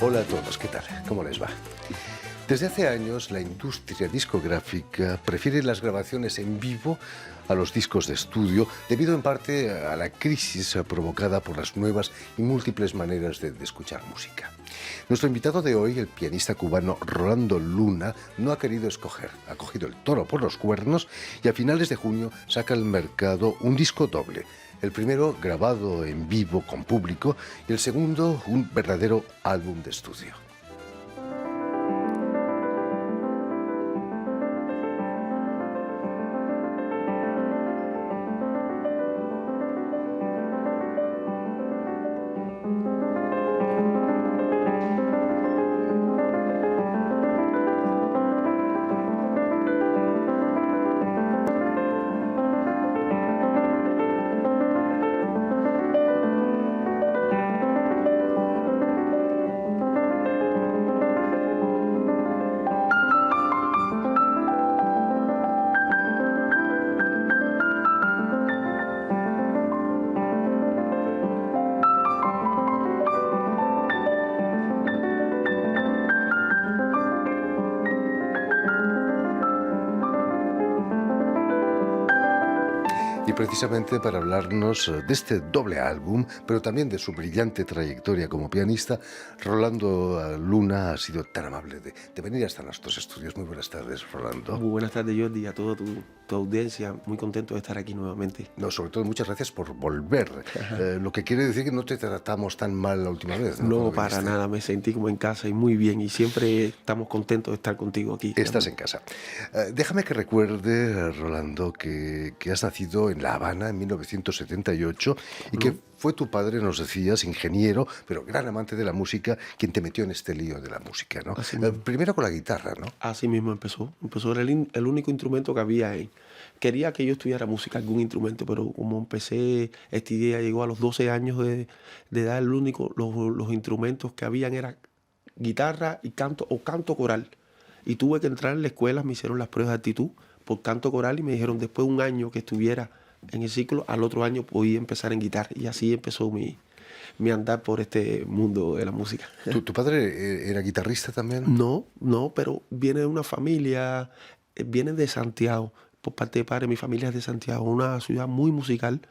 Hola a todos, ¿qué tal? ¿Cómo les va? Desde hace años, la industria discográfica prefiere las grabaciones en vivo a los discos de estudio, debido en parte a la crisis provocada por las nuevas y múltiples maneras de escuchar música. Nuestro invitado de hoy, el pianista cubano Rolando Luna, no ha querido escoger. Ha cogido el toro por los cuernos y a finales de junio saca al mercado un disco doble. El primero grabado en vivo con público y el segundo un verdadero álbum de estudio. Y precisamente para hablarnos de este doble álbum, pero también de su brillante trayectoria como pianista, Rolando Luna ha sido tan amable de venir hasta nuestros estudios. Muy buenas tardes, Rolando. Muy buenas tardes, Jordi, a toda tu audiencia. Muy contento de estar aquí nuevamente. No, sobre todo, muchas gracias por volver. Lo que quiere decir que no te tratamos tan mal la última vez, ¿no? No, para nada. Me sentí como en casa y muy bien. Y siempre estamos contentos de estar contigo aquí. Estás en casa. Déjame que recuerde, Rolando, que has nacido en La Habana en 1978 y que fue tu padre, nos decías, ingeniero, pero gran amante de la música, quien te metió en este lío de la música, ¿no? Primero con la guitarra, ¿no? Así mismo empezó. Era el único instrumento que había ahí. Quería que yo estudiara música, algún instrumento, pero como empecé, esta idea llegó a los 12 años de edad, los instrumentos que habían era guitarra y canto o canto coral. Y tuve que entrar en la escuela, me hicieron las pruebas de actitud por canto coral y me dijeron después de un año que estuviera en el ciclo, al otro año podía empezar en guitarra. Y así empezó mi andar por este mundo de la música. ¿Tu padre era guitarrista también? No, pero viene de una familia, viene de Santiago. Por parte de padre, mi familia es de Santiago, una ciudad muy musical,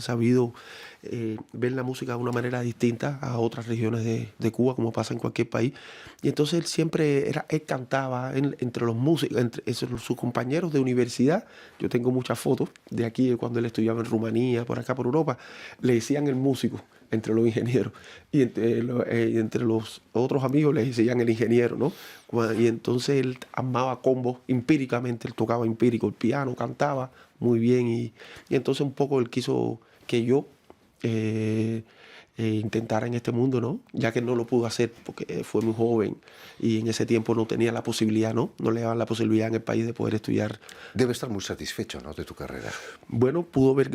sabido ver la música de una manera distinta a otras regiones de Cuba, como pasa en cualquier país. Y entonces él siempre él cantaba entre los músicos, entre sus compañeros de universidad. Yo tengo muchas fotos de aquí, de cuando él estudiaba en Rumanía, por acá por Europa. Le decían el músico entre los ingenieros, y entre los otros amigos le decían el ingeniero, ¿no? Y entonces él armaba combos empíricamente, él tocaba empírico, el piano, cantaba muy bien, y entonces un poco él quiso que yo intentara en este mundo, ¿no? Ya que no lo pudo hacer porque fue muy joven y en ese tiempo no tenía la posibilidad, ¿no? No le daban la posibilidad en el país de poder estudiar. Debe estar muy satisfecho, ¿no?, de tu carrera. Bueno, pudo ver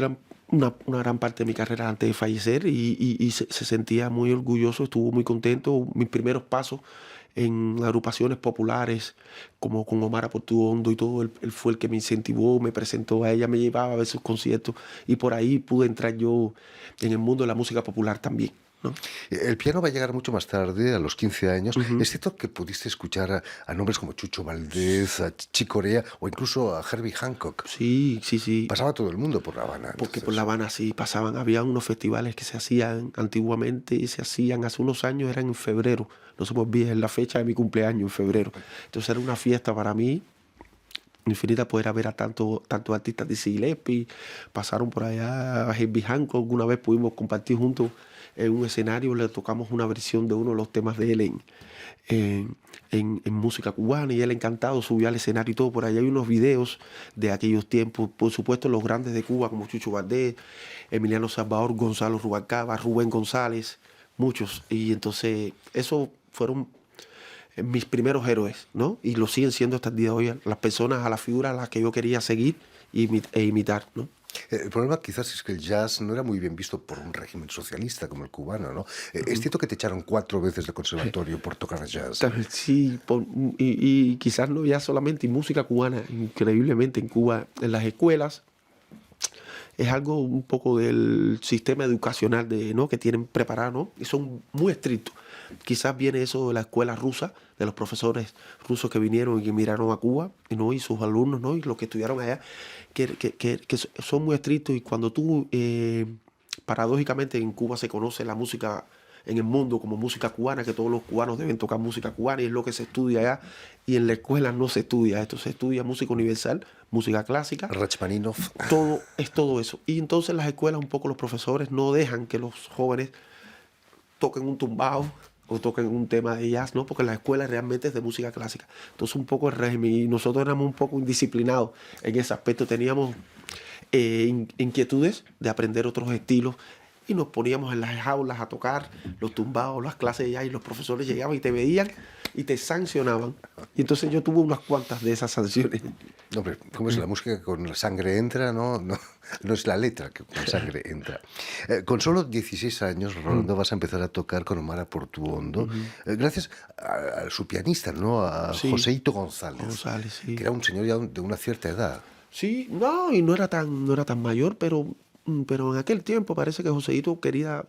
una gran parte de mi carrera antes de fallecer y se sentía muy orgulloso, estuvo muy contento. Mis primeros pasos en agrupaciones populares, como con Omar Portuondo y todo, él fue el que me incentivó, me presentó a ella, me llevaba a ver sus conciertos y por ahí pude entrar yo en el mundo de la música popular también, ¿no? El piano va a llegar mucho más tarde, a los 15 años. Es cierto que pudiste escuchar a nombres como Chucho Valdés, a Chick Corea o incluso a Herbie Hancock. Sí. Pasaba todo el mundo por La Habana. Porque por La Habana sí pasaban, había unos festivales que se hacían antiguamente y se hacían hace unos años, eran en febrero, no se me olvide, es la fecha de mi cumpleaños, en febrero. Entonces era una fiesta para mí infinita poder ver a tantos artistas de Gillespie, pasaron por allá a Herbie Hancock, una vez pudimos compartir juntos en un escenario, le tocamos una versión de uno de los temas de él en música cubana y él encantado subió al escenario y todo. Por ahí hay unos videos de aquellos tiempos, por supuesto los grandes de Cuba como Chucho Valdés, Emiliano Salvador, Gonzalo Rubalcaba, Rubén González, muchos. Y entonces esos fueron mis primeros héroes, ¿no? Y lo siguen siendo hasta el día de hoy las personas, a las figuras a las que yo quería seguir e imitar, ¿no? El problema quizás es que el jazz no era muy bien visto por un régimen socialista como el cubano, ¿no? Es cierto que te echaron 4 veces del conservatorio por tocar jazz. Sí, y quizás no ya solamente música cubana, increíblemente en Cuba, en las escuelas, es algo un poco del sistema educacional ¿no? que tienen preparado, ¿no? Y son muy estrictos. Quizás viene eso de la escuela rusa, de los profesores rusos que vinieron y que miraron a Cuba, ¿no? Y sus alumnos, ¿no? Y los que estudiaron allá, que son muy estrictos. Y cuando tú, paradójicamente, en Cuba se conoce la música en el mundo como música cubana, que todos los cubanos deben tocar música cubana, y es lo que se estudia allá. Y en la escuela no se estudia esto, se estudia música universal, música clásica. Rachmaninoff. Todo es todo eso. Y entonces las escuelas, un poco los profesores no dejan que los jóvenes toquen un tumbao o toquen un tema de jazz, ¿no? Porque la escuela realmente es de música clásica. Entonces un poco el régimen, y nosotros éramos un poco indisciplinados en ese aspecto. Teníamos inquietudes de aprender otros estilos, y nos poníamos en las aulas a tocar los tumbados, las clases de jazz, y los profesores llegaban y te veían y te sancionaban. Y entonces yo tuve unas cuantas de esas sanciones. No, pero ¿cómo es la música que con la sangre entra? No, no, no es la letra que con sangre entra. Con solo 16 años, Rolando, vas a empezar a tocar con Omar Portuondo, gracias a su pianista, ¿no? A Joseito González, Sí. que era un señor ya de una cierta edad. Sí, no, y no era tan mayor, pero en aquel tiempo parece que Joseito quería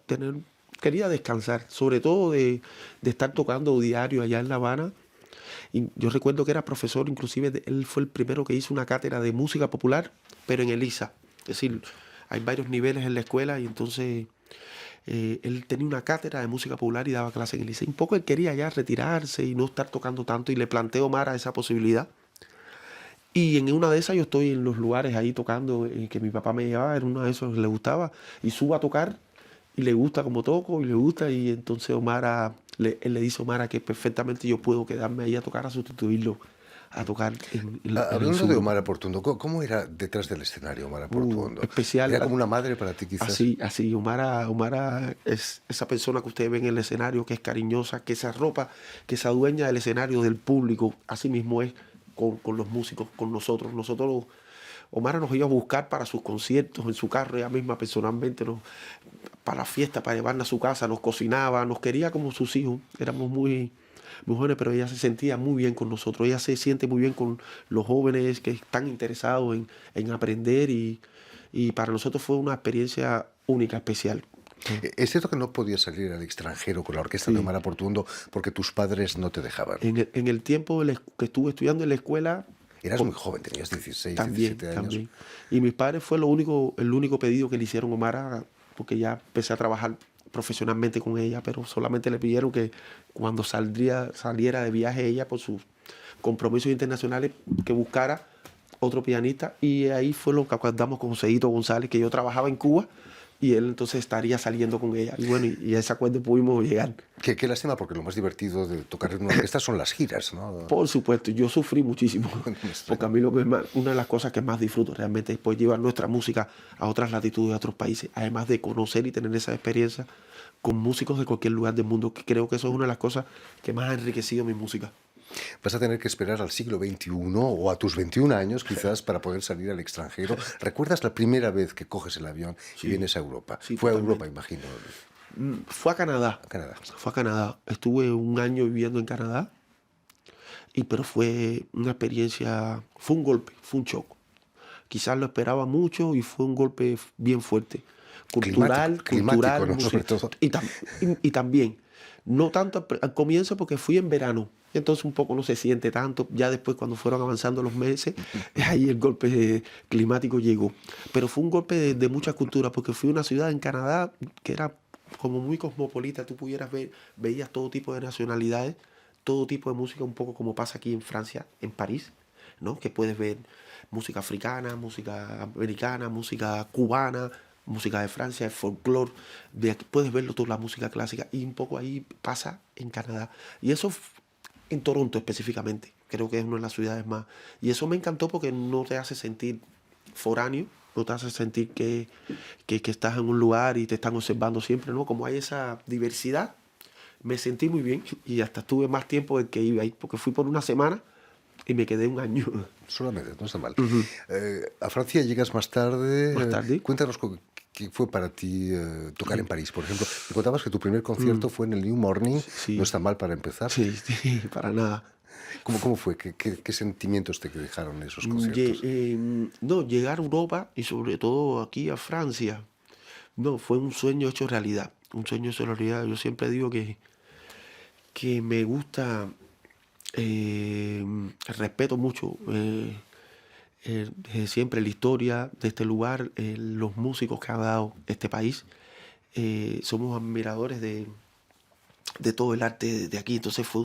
descansar, sobre todo de estar tocando diario allá en La Habana. Y yo recuerdo que era profesor, inclusive él fue el primero que hizo una cátedra de música popular, pero en el ISA. Es decir, hay varios niveles en la escuela, y entonces él tenía una cátedra de música popular y daba clases en el ISA. Y un poco él quería ya retirarse y no estar tocando tanto, y le planteó a Omar esa posibilidad. Y en una de esas yo estoy en los lugares ahí tocando, que mi papá me llevaba, en uno de esos le gustaba, y subo a tocar, y le gusta como toco, y le gusta, y entonces él le dice a Omar que perfectamente yo puedo quedarme ahí a tocar, a sustituirlo, a tocar Hablando de Omar Portuondo, ¿cómo era detrás del escenario Omar Portuondo? Especial. ¿Era como una madre para ti, quizás? Así. Omar es esa persona que ustedes ven en el escenario, que es cariñosa, que se arropa, que se adueña del escenario, del público. Así mismo es con los músicos, con nosotros. Omar nos iba a buscar para sus conciertos en su carro, ella misma personalmente, para la fiesta, para llevarnos a su casa, nos cocinaba, nos quería como sus hijos. Éramos muy jóvenes, pero ella se sentía muy bien con nosotros. Ella se siente muy bien con los jóvenes que están interesados en aprender, y para nosotros fue una experiencia única, especial. ¿Es cierto que no podías salir al extranjero con la orquesta de Omar Portuondo porque tus padres no te dejaban? En el tiempo que estuve estudiando en la escuela... Eras muy joven, tenías 16, 17 años. También. Y mis padres fue el único pedido que le hicieron a Omar, porque ya empecé a trabajar profesionalmente con ella, pero solamente le pidieron que cuando saliera de viaje ella por sus compromisos internacionales, que buscara otro pianista. Y ahí fue lo que acordamos con Joseito González, que yo trabajaba en Cuba, y él entonces estaría saliendo con ella. Y bueno, y a ese acuerdo pudimos llegar. Qué lástima, porque lo más divertido de tocar en una orquesta son las giras, ¿no? Por supuesto, yo sufrí muchísimo, porque a mí una de las cosas que más disfruto realmente es poder llevar nuestra música a otras latitudes, a otros países, además de conocer y tener esa experiencia con músicos de cualquier lugar del mundo, que creo que eso es una de las cosas que más ha enriquecido mi música. Vas a tener que esperar al siglo XXI o a tus 21 años quizás para poder salir al extranjero. ¿Recuerdas la primera vez que coges el avión y vienes a Europa? Sí, Fue totalmente. a Europa, imagino. Fue a Canadá. Fue a Canadá. Estuve un año viviendo en Canadá, pero fue una experiencia, fue un golpe, fue un shock. Quizás lo esperaba mucho y fue un golpe bien fuerte. Cultural, ¿no? Sobre todo. Y también, no tanto al comienzo, porque fui en verano, entonces un poco no se siente tanto. Ya después, cuando fueron avanzando los meses, ahí el golpe climático llegó. Pero fue un golpe de mucha cultura, porque fui a una ciudad en Canadá que era como muy cosmopolita. Tú veías todo tipo de nacionalidades, todo tipo de música, un poco como pasa aquí en Francia, en París, ¿no? Que puedes ver música africana, música americana, música cubana, música de Francia, el folclore. Puedes verlo toda la música clásica, y un poco ahí pasa en Canadá. Y eso en Toronto específicamente, creo que es una de las ciudades más. Y eso me encantó, porque no te hace sentir foráneo, no te hace sentir que estás en un lugar y te están observando siempre, ¿no? Como hay esa diversidad, me sentí muy bien, y hasta estuve más tiempo del que iba ahí, porque fui por una semana y me quedé un año. Solamente, no está mal. A Francia llegas más tarde. Más tarde. Cuéntanos qué fue para ti tocar en París, por ejemplo. Me contabas que tu primer concierto fue en el New Morning. Sí. No está mal para empezar. Sí, para nada. ¿Cómo fue? ¿Qué sentimientos te dejaron esos conciertos? No, llegar a Europa y sobre todo aquí a Francia, no, fue un sueño hecho realidad. Un sueño hecho realidad. Yo siempre digo que me gusta, eh, respeto mucho siempre la historia de este lugar, los músicos que ha dado este país. Somos admiradores de todo el arte de aquí. Entonces fue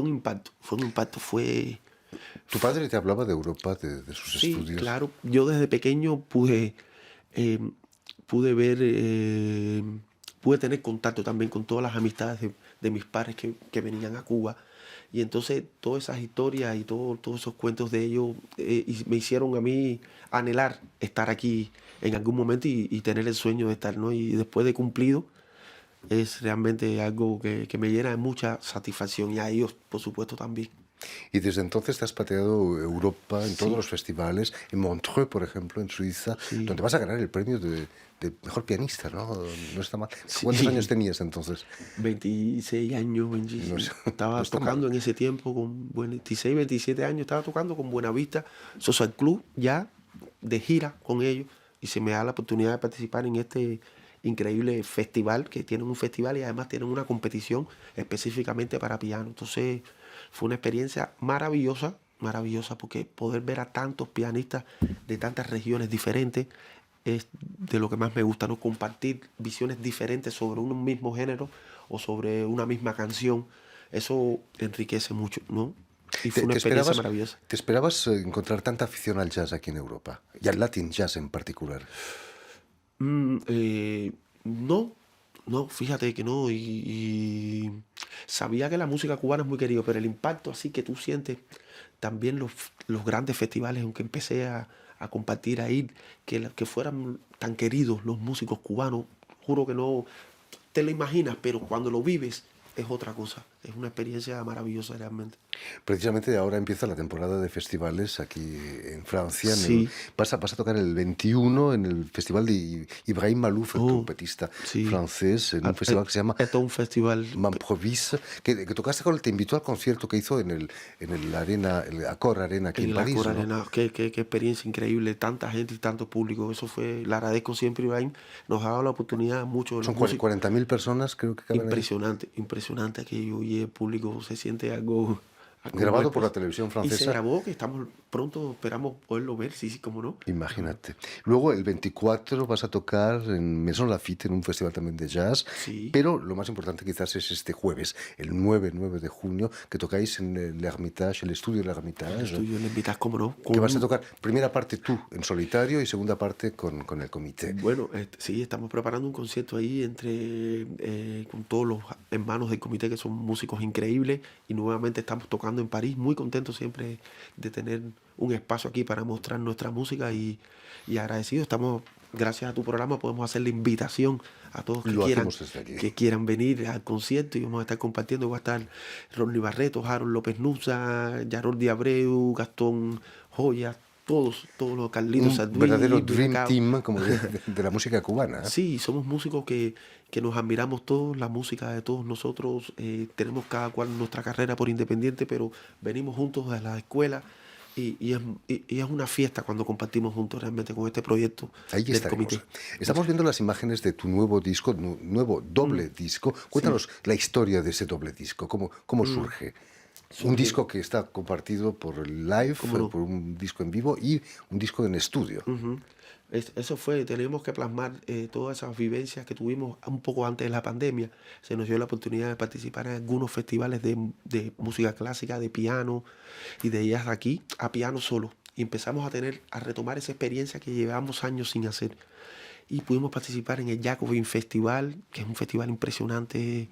un impacto, Tu padre te hablaba de Europa, de sus Sí, estudios. claro. Yo desde pequeño eh, pude ver, pude tener contacto también con todas las amistades de mis padres que venían a Cuba. Y entonces todas esas historias y todos esos cuentos de ellos me hicieron a mí anhelar estar aquí en algún momento y tener el sueño de estar, ¿no? Y después de cumplido, es realmente algo que me llena de mucha satisfacción y a ellos, por supuesto, también. Y desde entonces te has pateado Europa en todos Sí, los festivales, en Montreux, por ejemplo, en Suiza, sí, donde vas a ganar el premio de mejor pianista, ¿no? No está mal. ¿Cuántos años sí. tenías entonces? 26 años, No, 25. no Estaba está mal. tocando en ese tiempo con 26, 27 años, estaba tocando con Buenavista Social Club, ya de gira con ellos, y se me da la oportunidad de participar en este increíble festival, que tienen un festival y además tienen una competición específicamente para piano. Entonces fue una experiencia maravillosa, maravillosa, porque poder ver a tantos pianistas de tantas regiones diferentes es de lo que más me gusta, ¿no? Compartir visiones diferentes sobre un mismo género o sobre una misma canción. Eso enriquece mucho, ¿no? Y ¿Te, fue una te experiencia esperabas, maravillosa. te esperabas encontrar tanta afición al jazz aquí en Europa? Y al Latin jazz en particular. Mm, eh, no, no, fíjate que no. Y sabía que la música cubana es muy querida, pero el impacto así que tú sientes también los grandes festivales, aunque empecé a compartir ahí, que fueran tan queridos los músicos cubanos, juro que no te lo imaginas, pero cuando lo vives es otra cosa. Es una experiencia maravillosa realmente. Precisamente ahora empieza la temporada de festivales aquí en Francia. Sí, Vas a tocar el 21 en el festival de Ibrahim Malouf, el oh, trompetista sí. francés, en un festival que se llama Esto es un festival. M'improvise, que tocaste con él, te invitó al concierto que hizo en el Arena, el Accor Arena aquí en En la París, Cora ¿no? Arena, qué experiencia increíble, tanta gente y tanto público. Eso fue, le agradezco siempre, Ibrahim. Nos ha dado la oportunidad a muchos de Son los músicos. 40.000 personas, creo que caben ahí. Impresionante, impresionante aquello. Y el público se siente algo muy Grabado por la especial. televisión Y se francesa. grabó, que estamos pronto, esperamos poderlo ver, sí, sí, cómo no. Imagínate. Luego, el 24 vas a tocar en Maison Lafitte, en un festival también de jazz, Sí, pero lo más importante quizás es este jueves, el 9 de junio, que tocáis en el Hermitage, el estudio del el Hermitage, estudio le invitas, cómo no. que vas a tocar primera parte tú en solitario y segunda parte con el comité. Bueno, sí, estamos preparando un concierto ahí con todos los hermanos del comité que son músicos increíbles y nuevamente estamos tocando en París, muy contentos siempre de tener un espacio aquí para mostrar nuestra música y agradecidos. Estamos, gracias a tu programa, podemos hacer la invitación a todos Lo hacemos desde aquí. que quieran venir al concierto y vamos a estar compartiendo. Va a estar Ronnie Barreto, Harold López Nusa, Yarol de Abreu, Gastón Joya, todos los Carlitos Un Sarduy, verdadero dream Bracao. team como de la música cubana, ¿eh? Sí, somos músicos que nos admiramos todos, la música de todos nosotros, tenemos cada cual nuestra carrera por independiente, pero venimos juntos de la escuela y es una fiesta cuando compartimos juntos realmente con este proyecto Ahí del estaremos. comité. Estamos viendo las imágenes de tu nuevo disco, nuevo doble disco. Sí, Cuéntanos la historia de ese doble disco, cómo surge. Un surge, disco que está compartido por el live, cómo no. por un disco en vivo y un disco en estudio. Ujú. Eso fue, teníamos que plasmar todas esas vivencias que tuvimos un poco antes de la pandemia. Se nos dio la oportunidad de participar en algunos festivales de música clásica, de piano y de jazz aquí, a piano solo. Y empezamos a retomar esa experiencia que llevábamos años sin hacer. Y pudimos participar en el Jacobin Festival, que es un festival impresionante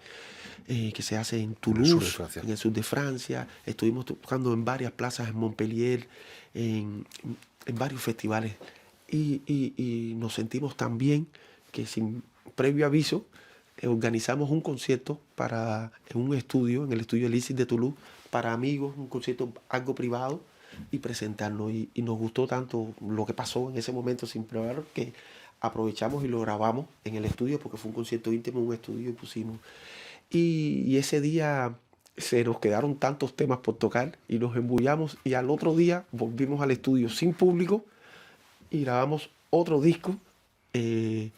que se hace en En el sur de Toulouse, Francia. en el sur de Francia. Estuvimos tocando en varias plazas en Montpellier, en varios festivales. Y nos sentimos tan bien que sin previo aviso organizamos un concierto en un estudio, en el estudio Elísis de Toulouse, para amigos, un concierto algo privado y presentarnos. Y nos gustó tanto lo que pasó en ese momento sin probar que aprovechamos y lo grabamos en el estudio porque fue un concierto íntimo en un estudio y pusimos. Y ese día se nos quedaron tantos temas por tocar y nos embullamos y al otro día volvimos al estudio sin público y grabamos otro disco de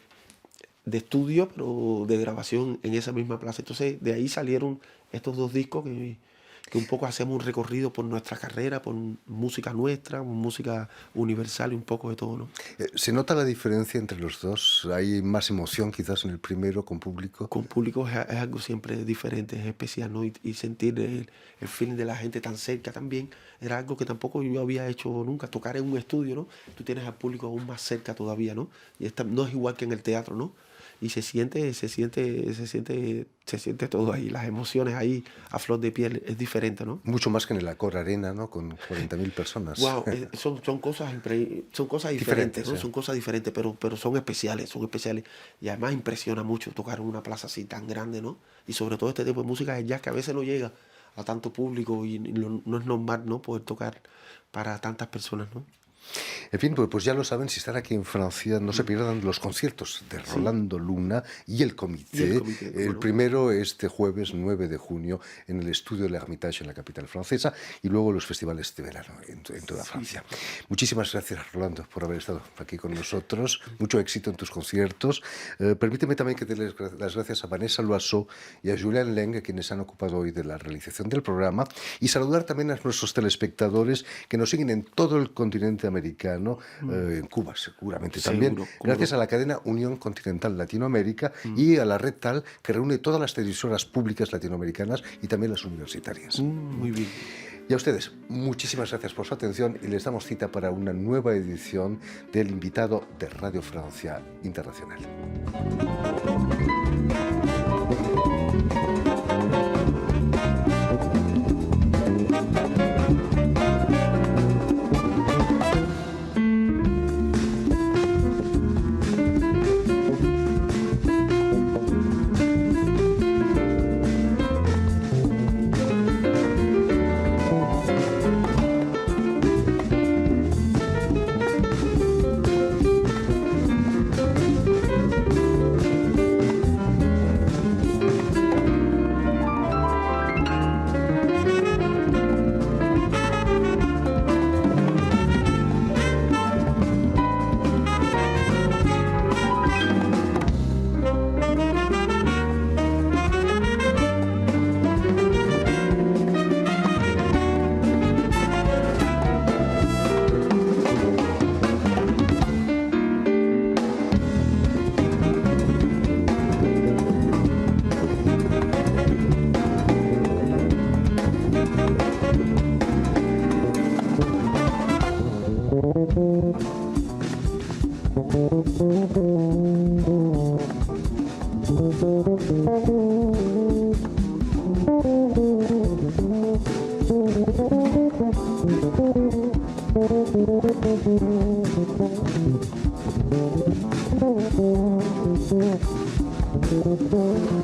estudio, pero de grabación en esa misma plaza. Entonces de ahí salieron estos dos discos que un poco hacemos un recorrido por nuestra carrera, por música nuestra, por música universal y un poco de todo, ¿no? ¿Se nota la diferencia entre los dos? ¿Hay más emoción quizás en el primero con público? Con público es algo siempre diferente, es especial, ¿no? Y sentir el feeling de la gente tan cerca también era algo que tampoco yo había hecho nunca, tocar en un estudio, ¿no? Tú tienes al público aún más cerca todavía, ¿no? Y no es igual que en el teatro, ¿no? Y se siente todo ahí, las emociones ahí a flor de piel, es diferente, ¿no? Mucho más que en el Accor Arena, ¿no? Con 40.000 personas. Wow, son cosas diferentes, ¿no? Son cosas diferentes, pero son especiales. Y además impresiona mucho tocar en una plaza así tan grande, ¿no? Y sobre todo este tipo de música de jazz que a veces no llega a tanto público y no es normal, ¿no? Poder tocar para tantas personas, ¿no? En fin, pues ya lo saben, si están aquí en Francia, no se pierdan los conciertos de Rolando Luna y el Comité. El primero este jueves 9 de junio en el Estudio L'Ermitage en la capital francesa y luego los festivales de verano en toda Francia. Muchísimas gracias, Rolando, por haber estado aquí con nosotros. Mucho éxito en tus conciertos. Permíteme también que dé las gracias a Vanessa Loiseau y a Julien Leng, quienes han ocupado hoy de la realización del programa, y saludar también a nuestros telespectadores que nos siguen en todo el continente americano, en Cuba seguramente también, gracias a la cadena Unión Continental Latinoamérica y a la red TAL, que reúne todas las televisoras públicas latinoamericanas y también las universitarias. Muy bien. Y a ustedes, muchísimas gracias por su atención y les damos cita para una nueva edición del Invitado de Radio Francia Internacional. Thank you.